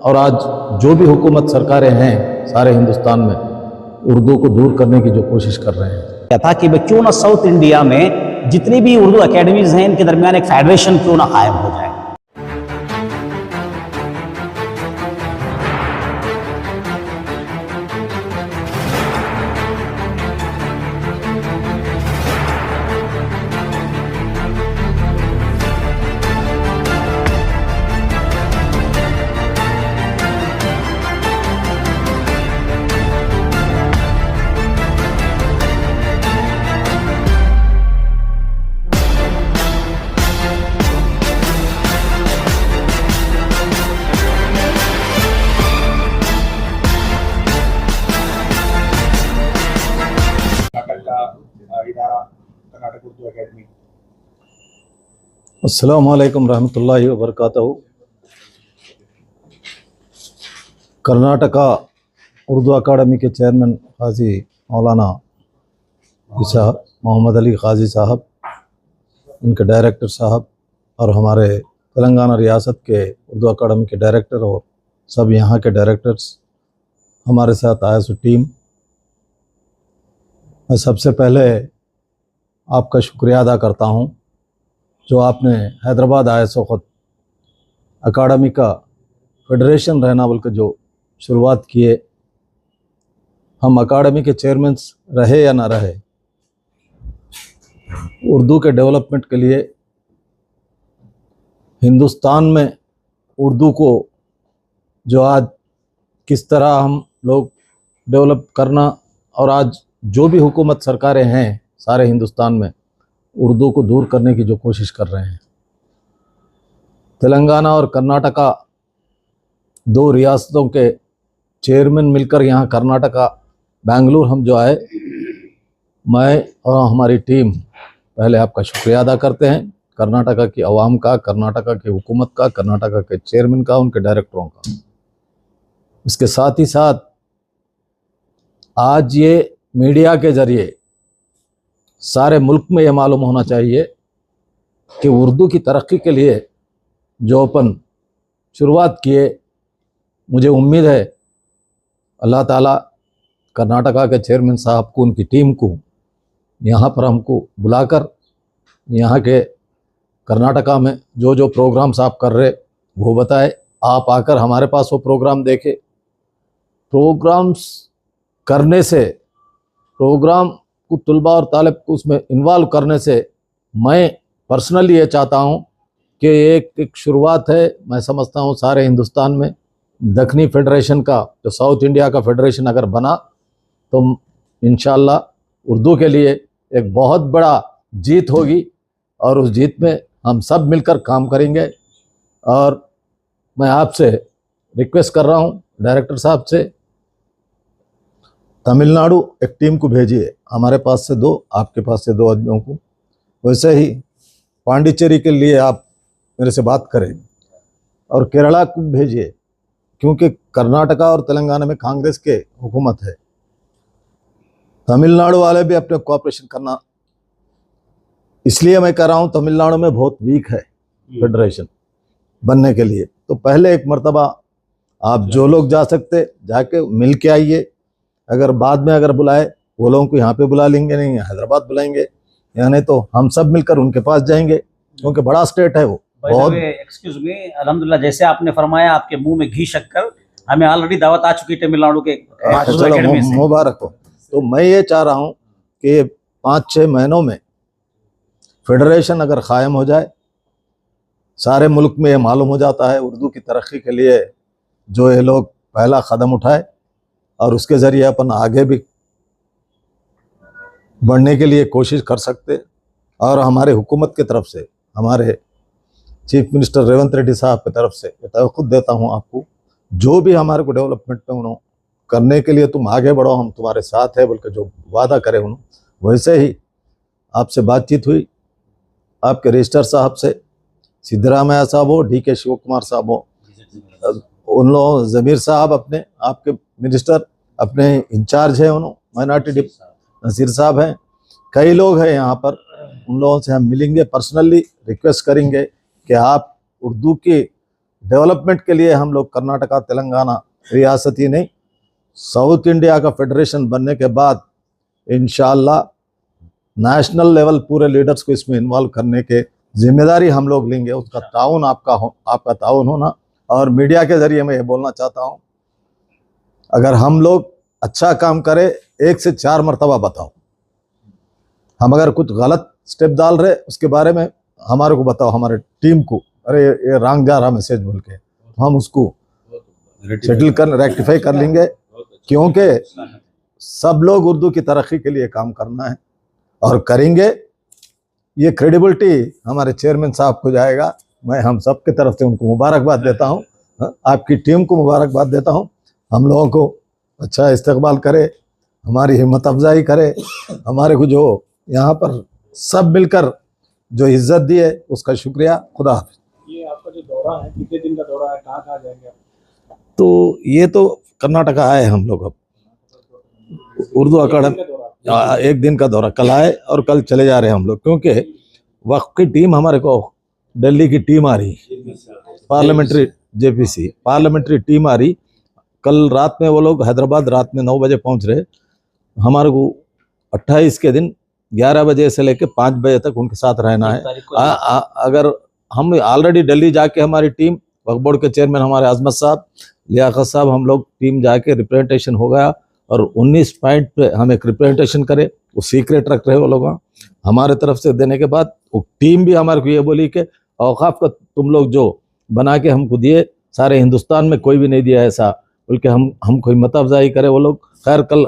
और आज जो भी हुकूमत सरकारें हैं सारे हिंदुस्तान में उर्दू को दूर करने की जो कोशिश कर रहे हैं। था कि क्यों ना साउथ इंडिया में जितनी भी उर्दू एकेडमीज हैं इनके दरमियान एक फेडरेशन क्यों ना कायम हो जाए। कर्नाटक उर्दू अकेडमी। अस्सलाम वालेकुम रहमतुल्लाहि व बरकातहू। कर्नाटका उर्दू अकादमी के चेयरमैन काजी मौलाना साहब मोहम्मद अली काजी साहब, उनके डायरेक्टर साहब और हमारे तेलंगाना रियासत के उर्दू अकादमी के डायरेक्टर और सब यहाँ के डायरेक्टर्स हमारे साथ आया सो टीम, मैं सबसे पहले आपका शुक्रिया अदा करता हूँ जो आपने हैदराबाद आए सो ख़ुद अकादमी का फेडरेशन रहना बोल के जो शुरुआत किए। हम अकादमी के चेयरमैन रहे या ना रहे, उर्दू के डेवलपमेंट के लिए हिंदुस्तान में उर्दू को जो आज किस तरह हम लोग डेवलप करना, और आज जो भी हुकूमत सरकारें हैं सारे हिंदुस्तान में उर्दू को दूर करने की जो कोशिश कर रहे हैं। तेलंगाना और कर्नाटका दो रियासतों के चेयरमैन मिलकर यहाँ कर्नाटका बेंगलुरु हम जो आए, मैं और हमारी टीम पहले आपका शुक्रिया अदा करते हैं, कर्नाटका की आवाम का, कर्नाटका की हुकूमत का, कर्नाटका के चेयरमैन का, उनके डायरेक्टरों का। इसके साथ ही साथ आज ये मीडिया के ज़रिए सारे मुल्क में ये मालूम होना चाहिए कि उर्दू की तरक्की के लिए जो अपन शुरुआत किए, मुझे उम्मीद है अल्लाह ताला कर्नाटका के चेयरमैन साहब को, उनकी टीम को यहाँ पर हमको बुलाकर यहाँ के कर्नाटका में जो जो प्रोग्राम्स आप कर रहे वो बताए। आप आकर हमारे पास वो प्रोग्राम देखे। प्रोग्राम्स करने से, प्रोग्राम को तुलबा और तालिब को उसमें इन्वॉल्व करने से मैं पर्सनली ये चाहता हूँ कि एक शुरुआत है। मैं समझता हूँ सारे हिंदुस्तान में दखनी फेडरेशन का, जो साउथ इंडिया का फेडरेशन अगर बना तो इंशाअल्लाह उर्दू के लिए एक बहुत बड़ा जीत होगी और उस जीत में हम सब मिलकर काम करेंगे। और मैं आपसे रिक्वेस्ट कर रहा हूँ डायरेक्टर साहब से, तमिलनाडु एक टीम को भेजिए, हमारे पास से 2, आपके पास से 2 आदमियों को। वैसे ही पांडिचेरी के लिए आप मेरे से बात करें और केरला को भेजिए, क्योंकि कर्नाटका और तेलंगाना में कांग्रेस के हुकूमत है। तमिलनाडु वाले भी अपने कोऑपरेशन करना, इसलिए मैं कह रहा हूँ तमिलनाडु में बहुत वीक है फेडरेशन बनने के लिए। तो पहले एक मर्तबा आप जो लोग जा सकते जाके मिल के आइए। अगर बाद में अगर बुलाए वो लोगों को यहाँ पे बुला लेंगे, नहीं हैदराबाद बुलाएंगे, यानी तो हम सब मिलकर उनके पास जाएंगे, क्योंकि बड़ा स्टेट है वो। बहुत एक्सक्यूज मी, अल्हम्दुलिल्लाह जैसे आपने फरमाया आपके मुंह में घी शक्कर, हमें ऑलरेडी दावत आ चुकी तमिलनाडु के। चलो मुबारक हो। तो मैं ये चाह रहा हूँ कि 5-6 महीनों में फेडरेशन अगर कायम हो जाए, सारे मुल्क में ये मालूम हो जाता है उर्दू की तरक्की के लिए जो ये लोग पहला कदम उठाए, और उसके ज़रिए अपन आगे भी बढ़ने के लिए कोशिश कर सकते। और हमारे हुकूमत की तरफ से, हमारे चीफ मिनिस्टर रेवंत रेड्डी साहब की तरफ से मैं खुद देता हूं आपको, जो भी हमारे को डेवलपमेंट में उन्होंने करने के लिए तुम आगे बढ़ो, हम तुम्हारे साथ है बोल के जो वादा करे उन्होंने। वैसे ही आपसे बातचीत हुई, आपके रजिस्ट्रार साहब से, सिद्धरामैया साहब हो, DK शिव कुमार साहब हो, उन लोग ज़मीर साहब अपने आपके मिनिस्टर अपने इंचार्ज है, उन्होंने माइनॉरिटी नसीर साहब हैं, कई लोग हैं यहाँ पर। उन लोगों से हम मिलेंगे, पर्सनली रिक्वेस्ट करेंगे कि आप उर्दू की डेवलपमेंट के लिए हम लोग कर्नाटका तेलंगाना रियासती नहीं, साउथ इंडिया का फेडरेशन बनने के बाद इंशाअल्लाह नेशनल लेवल पूरे लीडर्स को इसमें इन्वॉल्व करने के जिम्मेदारी हम लोग लेंगे। उसका ताउन आपका ताउन होना। और मीडिया के जरिए मैं ये बोलना चाहता हूँ, अगर हम लोग अच्छा काम करें 1 से 4 मरतबा बताओ। हम अगर कुछ गलत स्टेप डाल रहे उसके बारे में हमारे को बताओ, हमारे टीम को, अरे ये रंग जा रहा मैसेज बोल के, हम उसको रेक्टिफाई कर लेंगे। क्योंकि सब लोग उर्दू की तरक्की के लिए काम करना है और करेंगे। ये क्रेडिबिलिटी हमारे चेयरमैन साहब को जाएगा। मैं हम सब की तरफ से उनको मुबारकबाद देता हूँ, आपकी टीम को मुबारकबाद देता हूँ। हम लोगों को अच्छा इस्तकबाल करे, हमारी हिम्मत अफजाई करे, हमारे को जो यहाँ पर सब मिलकर जो इज्जत दी है उसका शुक्रिया। खुदा हाफिज़। ये आपका जो दौरा है कितने दिन का दौरा है, कहाँ जाएंगे आप? तो ये तो कर्नाटका आए हम लोग, अब उर्दू अकादमी 1 दिन का दौरा, कल आए और कल चले जा रहे हैं हम लोग। क्योंकि वक्त की टीम हमारे को दिल्ली की टीम आ रही, पार्लियामेंट्री जेपीसी पार्लियामेंट्री टीम आ रही। कल रात में वो लोग हैदराबाद रात में 9 बजे पहुंच रहे। हमारे को 28 के दिन 11 बजे से लेकर 5 बजे तक उनके साथ रहना है। अगर हम ऑलरेडी दिल्ली जाके हमारी टीम, वक्फ बोर्ड के चेयरमैन हमारे अजमत साहब, लियाकत साहब, हम लोग टीम जाके रिप्रेजेंटेशन हो गया और 19 पॉइंट पे हम एक रिप्रेजेंटेशन करे। वो सीक्रेट रख रहे वो लोग। हमारे तरफ से देने के बाद वो टीम भी हमारे को ये बोली कि औकाफ का तुम लोग जो बना के हमको दिए, सारे हिंदुस्तान में कोई भी नहीं दिया ऐसा, बल्कि हम कोई हिम्मत अफजाई करे वो लोग। खैर कल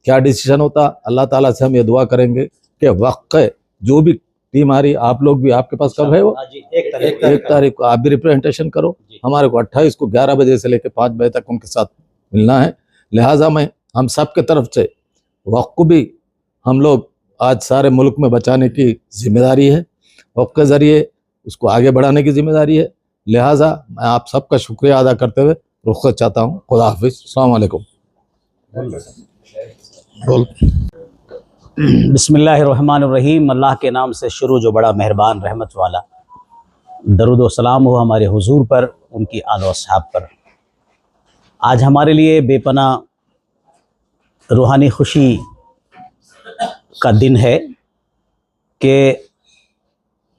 क्या डिसीजन होता, अल्लाह ताला से हम ये दुआ करेंगे कि वक्त जो भी टीम आ रही, आप लोग भी, आपके पास कब है वो 1 तारीख को आप भी रिप्रेजेंटेशन करो। हमारे को 28 को 11 बजे से लेकर 5 बजे तक उनके साथ मिलना है। लिहाजा मैं हम सब के तरफ से वक्त को भी हम लोग आज सारे मुल्क में बचाने की जिम्मेदारी है, वक्त के ज़रिए उसको आगे बढ़ाने की जिम्मेदारी है। लिहाजा मैं आप सबका शुक्रिया अदा करते हुए रुखसत चाहता हूँ। खुदा हाफिज़। अस्सलाम वालेकुम। बोल। बिस्मिल्लाहिर्रहमानिर्रहीम। अल्लाह के नाम से शुरू जो बड़ा मेहरबान रहमत वाला। दरूद व सलाम हो हमारे हुजूर पर, उनकी आल व असहाब पर। आज हमारे लिए बेपना रूहानी खुशी का दिन है कि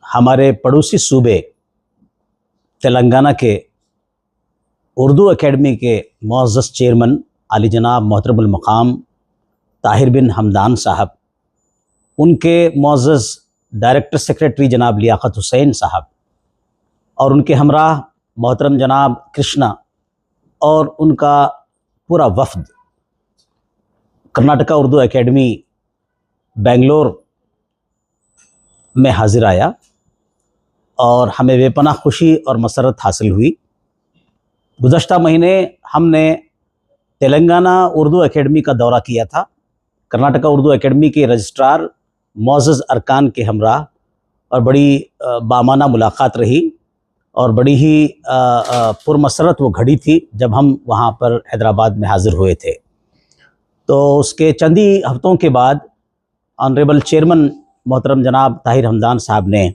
हमारे पड़ोसी सूबे तेलंगाना के उर्दू एकेडमी के मुअज़्ज़ज़ चेयरमैन आली जनाब मोहतरमुल मकाम ताहिर बिन हमदान साहब, उनके मुअज़्ज़ज़ डायरेक्टर सेक्रेटरी जनाब लियाकत हुसैन साहब और उनके हमराह मोहतरम जनाब कृष्णा और उनका पूरा वफ़द कर्नाटका उर्दू एकेडमी बेंगलोर में हाजिर आया और हमें बेपनाह खुशी और मसरत हासिल हुई। गुज़श्ता महीने हमने तेलंगाना उर्दू एकेडमी का दौरा किया था। कर्नाटका उर्दू एकेडमी के रजिस्ट्रार मुअज़्ज़ज़ अरकान के हमराह और बड़ी बामाना मुलाकात रही और बड़ी ही पुरमसरत वो घड़ी थी जब हम वहाँ पर हैदराबाद में हाज़िर हुए थे। तो उसके चंद ही हफ्तों के बाद ऑनरेबल चेयरमैन मोहतरम जनाब ताहिर हमदान साहब ने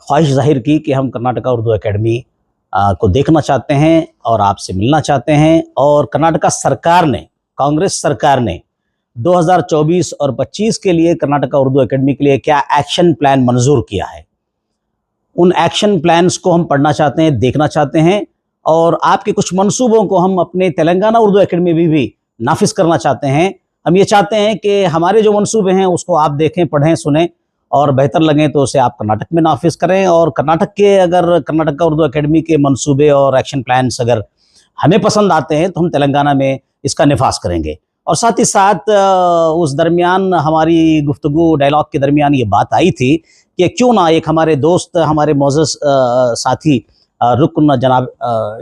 ख्वाहिश ज़ाहिर की कि हम कर्नाटका उर्दू एकेडमी को देखना चाहते हैं और आपसे मिलना चाहते हैं। और कर्नाटका सरकार ने, कांग्रेस सरकार ने 2024 और 25 के लिए कर्नाटका उर्दू एकेडमी के लिए क्या एक्शन प्लान मंजूर किया है, उन एक्शन प्लान्स को हम पढ़ना चाहते हैं, देखना चाहते हैं और आपके कुछ मंसूबों को हम अपने तेलंगाना उर्दू एकेडमी में भी नाफिज करना चाहते हैं। हम ये चाहते हैं कि हमारे जो मंसूबे हैं उसको आप देखें, पढ़ें, सुनें और बेहतर लगें तो उसे आप कर्नाटक में नाफिज करें। और कर्नाटक के अगर कर्नाटका उर्दू एकेडमी के मंसूबे और एक्शन प्लान्स अगर हमें पसंद आते हैं तो हम तेलंगाना में इसका निफाज करेंगे। और साथ ही साथ उस दरमियान हमारी गुफ्तगू डायलॉग के दरमियान ये बात आई थी कि क्यों ना एक हमारे दोस्त, हमारे मोअज़्ज़ज़ साथी रुकन जनाब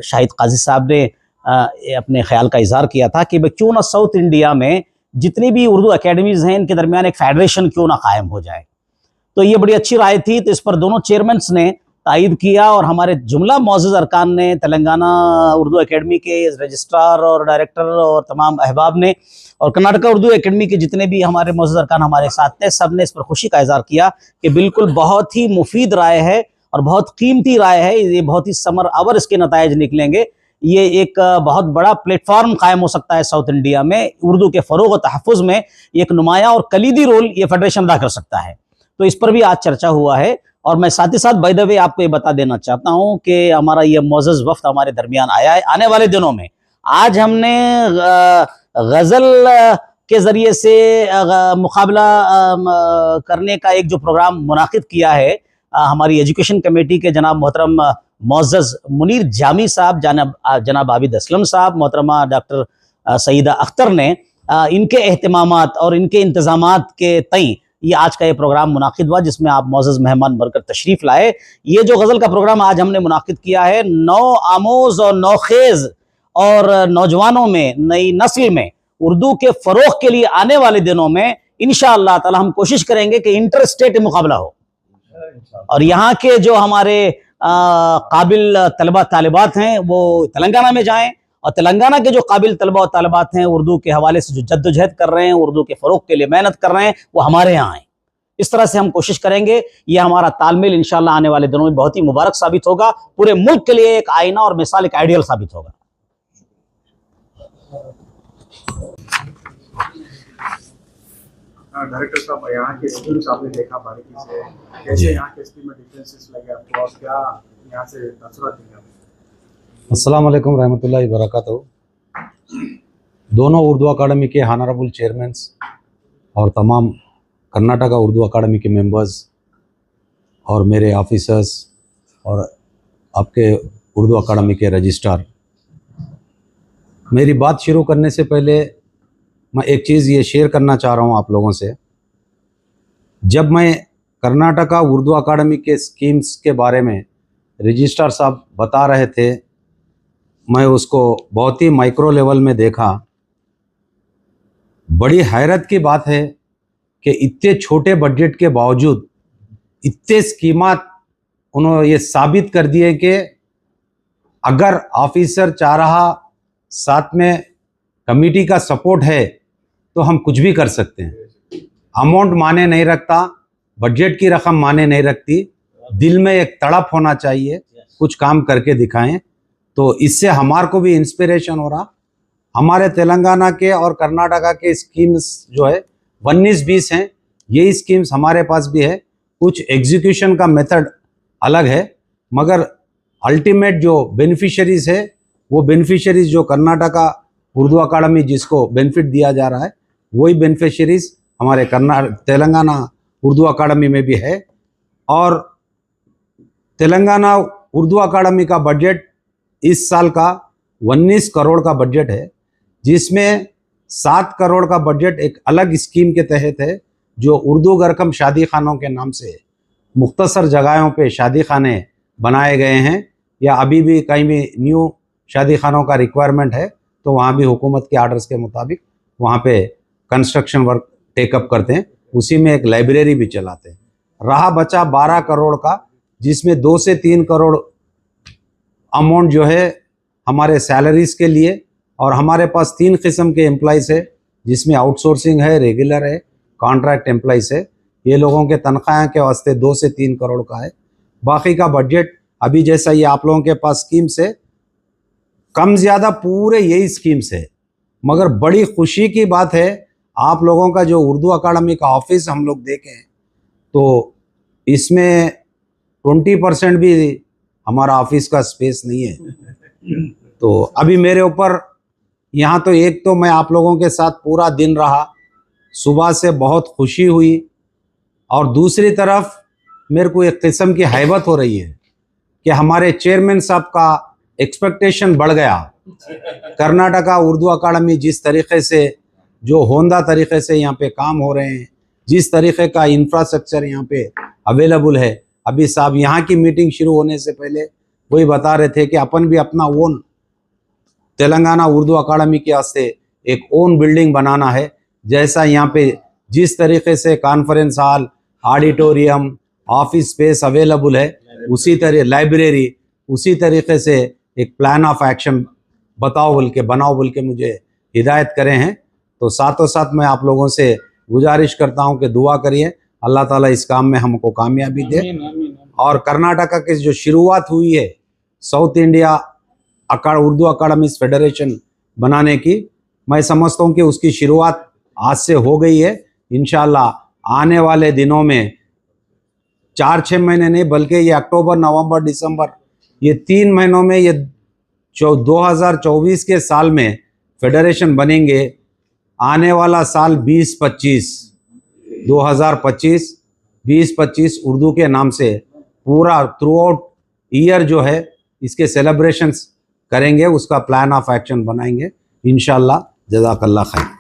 शाहिद काजी साहब ने अपने ख्याल का इजहार किया था कि क्यों ना साउथ इंडिया में जितनी भी उर्दू एकेडमीज़ हैं इनके दरमियान एक फेडरेशन क्यों ना कायम हो जाए। तो ये बड़ी अच्छी राय थी। तो इस पर दोनों चेयरमैन्स ने तायद किया और हमारे जुमला मुअज़्ज़ज़ अरकान ने, तेलंगाना उर्दू एकेडमी के रजिस्ट्रार और डायरेक्टर और तमाम अहबाब ने और कर्नाटका उर्दू एकेडमी के जितने भी हमारे मुअज़्ज़ज़ अरकान हमारे साथ थे, सब ने इस पर खुशी का इजहार किया कि बिल्कुल बहुत ही मुफीद राय है और बहुत कीमती राय है। ये बहुत ही समर अवर इसके नतायज निकलेंगे। ये एक बहुत बड़ा प्लेटफॉर्म कायम हो सकता है साउथ इंडिया में। उर्दू के फ़रोग़ और तहफ़्फ़ुज़ में एक नुमाया और कलीदी रोल ये फेडरेशन अदा कर सकता है। तो इस पर भी आज चर्चा हुआ है। और मैं साथ ही साथ बाय द वे आपको ये बता देना चाहता हूँ कि हमारा ये मोअज़्ज़ज़ वफ़द हमारे दरमियान आया है। आने वाले दिनों में आज हमने गज़ल के ज़रिए से मुकाबला करने का एक जो प्रोग्राम मुनाकिद किया है हमारी एजुकेशन कमेटी के जनाब मोहतरम मोअज़्ज़ज़ मुनीर जामी साहब, जनाब आबिद असलम साहब, मोहतरमा डॉक्टर सईदा अख्तर ने इनके एहतमामात और इनके इंतज़ामात के तई ये आज का ये प्रोग्राम मुनाकिद हुआ, जिसमें आप मोअज़्ज़ज़ मेहमान बनकर तशरीफ़ लाए। ये जो गज़ल का प्रोग्राम आज हमने मुनाकिद किया है, नौ आमोज़ और नौखेज़ और नौजवानों में, नई नस्ल में उर्दू के फ़रोग़ के लिए आने वाले दिनों में इंशाअल्लाह ताला हम कोशिश करेंगे कि इंटर स्टेट मुकाबला हो और यहाँ के जो हमारे काबिल तलबा तालिबात हैं वो तेलंगाना में जाएं और तेलंगाना के जो काबिल तलबा और तालिबात हैं उर्दू के हवाले से जो जद्दोजहद कर रहे हैं, उर्दू के फ़रोग़ के लिए मेहनत कर रहे हैं, वो हमारे यहाँ आएँ। इस तरह से हम कोशिश करेंगे। ये हमारा तालमेल इंशाअल्लाह आने वाले दिनों में बहुत ही मुबारक साबित होगा, पूरे मुल्क के लिए एक आईना और मिसाल, एक आइडियल साबित होगा। डायरेक्टर साहब, यहाँ के स्कूल्स आपने देखा बारीकी से, कैसे यहाँ के स्कूल में डिफरेंसेस लगे आपको और क्या यहाँ से तसव्वुरात देंगे आप? अस्सलाम वालेकुम रहमतुल्लाहि बरकातहू। दोनों उर्दू अकाडमी के हानरेबल चेयरमैन और तमाम कर्नाटका उर्दू अकाडमी के मेंबर्स और मेरे ऑफिसर्स और आपके उर्दू अकाडमी के रजिस्ट्रार, मेरी बात शुरू करने से पहले मैं एक चीज़ ये शेयर करना चाह रहा हूँ आप लोगों से। जब मैं कर्नाटका उर्दू अकाडमी के स्कीम्स के बारे में रजिस्ट्रार साहब बता रहे थे, मैं उसको बहुत ही माइक्रो लेवल में देखा। बड़ी हैरत की बात है कि इतने छोटे बजट के बावजूद इतने स्कीमात उन्होंने ये साबित कर दिए कि अगर ऑफिसर चाह रहा, साथ में कमेटी का सपोर्ट है, तो हम कुछ भी कर सकते हैं। अमाउंट माने नहीं रखता, बजट की रकम माने नहीं रखती, दिल में एक तड़प होना चाहिए, कुछ काम करके दिखाएं। तो इससे हमारे को भी इंस्पिरेशन हो रहा। हमारे तेलंगाना के और कर्नाटका के स्कीम्स जो है 19-20 हैं, यही स्कीम्स हमारे पास भी है। कुछ एग्जीक्यूशन का मेथड अलग है, मगर अल्टीमेट जो बेनिफिशरीज है वो बेनिफिशरीज जो कर्नाटका उर्दू अकाडमी जिसको बेनिफिट दिया जा रहा है, वही बेनिफिशरीज हमारे तेलंगाना उर्दू अकाडमी में भी है। और तेलंगाना उर्दू अकाडमी का बजट इस साल का 19 करोड़ का बजट है, जिसमें 7 करोड़ का बजट एक अलग स्कीम के तहत है जो उर्दू गरकम शादी खानों के नाम से मुख्तसर जगहों पे शादी खाने बनाए गए हैं, या अभी भी कहीं भी न्यू शादी खानों का रिक्वायरमेंट है तो वहाँ भी हुकूमत के आर्डर्स के मुताबिक वहाँ पे कंस्ट्रक्शन वर्क टेकअप करते हैं। उसी में एक लाइब्रेरी भी चलाते हैं। रहा बचा 12 करोड़ का, जिसमें 2 से 3 करोड़ अमाउंट जो है हमारे सैलरीज़ के लिए, और हमारे पास 3 किस्म के एम्प्लॉइज़ है, जिसमें आउटसोर्सिंग है, रेगुलर है, कॉन्ट्रैक्ट एम्प्लॉइज़ है। ये लोगों के तनख्वाह के वास्ते 2 से 3 करोड़ का है। बाकी का बजट अभी जैसा ये आप लोगों के पास स्कीम्स है, कम ज़्यादा पूरे यही स्कीम्स है। मगर बड़ी खुशी की बात है, आप लोगों का जो उर्दू अकाडमी का ऑफिस हम लोग देखें तो इसमें 20% भी हमारा ऑफिस का स्पेस नहीं है। तो अभी मेरे ऊपर यहाँ तो एक तो मैं आप लोगों के साथ पूरा दिन रहा, सुबह से बहुत खुशी हुई, और दूसरी तरफ मेरे को एक किस्म की हैबत हो रही है कि हमारे चेयरमैन साहब का एक्सपेक्टेशन बढ़ गया। कर्नाटका उर्दू अकाडमी जिस तरीके से, जो होंदा तरीके से यहाँ पे काम हो रहे हैं, जिस तरीके का इंफ्रास्ट्रक्चर यहाँ पे अवेलेबल है, अभी साहब यहाँ की मीटिंग शुरू होने से पहले वही बता रहे थे कि अपन भी अपना ओन तेलंगाना उर्दू अकाडमी के वास्ते एक ओन बिल्डिंग बनाना है। जैसा यहाँ पे जिस तरीके से conference hall, auditorium, office space available है, उसी तरह लाइब्रेरी, उसी तरीके से एक प्लान ऑफ एक्शन बनाओ बोल के मुझे हिदायत करें हैं। तो साथों साथ मैं आप लोगों से गुजारिश करता हूं कि दुआ करिए, अल्लाह ताला इस काम में हमको कामयाबी दे। और कर्नाटका की जो शुरुआत हुई है साउथ इंडिया उर्दू अकाडमीज फेडरेशन बनाने की, मैं समझता हूँ कि उसकी शुरुआत आज से हो गई है। इंशाल्लाह आने वाले दिनों में 4-6 महीने नहीं बल्कि ये अक्टूबर, नवंबर, दिसंबर, ये 3 महीनों में ये 2024 के साल में फेडरेशन बनेंगे। आने वाला साल 2025 उर्दू के नाम से पूरा थ्रू आउट ईयर जो है इसके सेलिब्रेशंस करेंगे, उसका प्लान ऑफ एक्शन बनाएंगे इंशाल्लाह। जज़ाकल्लाह खैर।